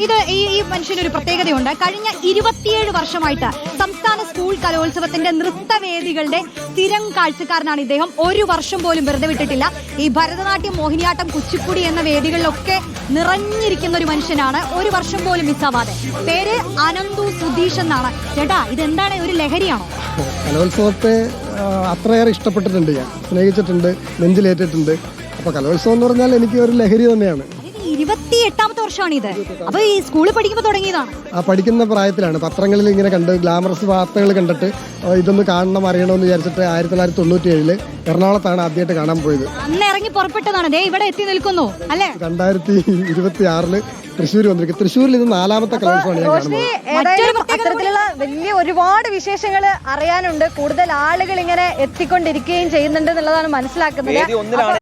ഇത് ഈ മനുഷ്യനൊരു പ്രത്യേകതയുണ്ട്. കഴിഞ്ഞ 27 വർഷമായിട്ട് സംസ്ഥാന സ്കൂൾ കലോത്സവത്തിന്റെ നൃത്തവേദികളുടെ സ്ഥിരം കാഴ്ചക്കാരനാണ് ഇദ്ദേഹം. ഒരു വർഷം പോലും വെറുതെ വിട്ടിട്ടില്ല. ഈ ഭരതനാട്യം, മോഹിനിയാട്ടം, കുച്ചിപ്പുടി എന്ന വേദികളിലൊക്കെ നിറഞ്ഞിരിക്കുന്ന ഒരു മനുഷ്യനാണ്. ഒരു വർഷം പോലും മിസ്സാവാതെ. പേര് അനന്തു സുധീഷ് എന്നാണ്. ചേട്ടാ, ഇതെന്താണ്, ഒരു ലഹരിയാണോ? കലോത്സവത്തെ അത്രയേറെ ഇഷ്ടപ്പെട്ടിട്ടുണ്ട്, ഞാൻ സ്നേഹിച്ചിട്ടുണ്ട്, നെഞ്ചിലേറ്റിട്ടുണ്ട്. അപ്പോൾ കലോത്സവം എന്ന് പറഞ്ഞാൽ എനിക്ക് ഒരു ലഹരി തന്നെയാണ്. 28ാമത്തെ വർഷമാണ് ഇത്. അപ്പൊ ഈ സ്കൂളിൽ പഠിക്കുമ്പോൾ തുടങ്ങിയതാണ്? ആ പഠിക്കുന്ന പ്രായത്തിലാണ്. പത്രങ്ങളിൽ ഇങ്ങനെ കണ്ട് ഗ്ലാമറസ് വാർത്തകൾ കണ്ടിട്ട് ഇതൊന്ന് കാണണം, അറിയണമെന്ന് വിചാരിച്ചിട്ട് 1997 എറണാകുളത്താണ് ആദ്യമായിട്ട് കാണാൻ പോയത്. അന്ന് ഇറങ്ങി പുറപ്പെട്ടതാണ്. ദേ ഇവിടെ എത്തി നിൽക്കുന്നു അല്ലേ? 2026 തൃശ്ശൂർ വന്നിരിക്കും. തൃശ്ശൂരിൽ ഇത് 4ാമത്തെ കലോത്സവമാണ് ഞാൻ കാണുന്നത്. അത്തരത്തിലുള്ള വലിയ ഒരുപാട് വിശേഷങ്ങൾ അറിയാനുണ്ട്. കൂടുതൽ ആളുകൾ ഇങ്ങനെ എത്തിക്കൊണ്ടിരിക്കുകയും ചെയ്യുന്നുണ്ട് എന്നുള്ളതാണ് മനസ്സിലാക്കുന്നത്. ഒന്നിലാണ്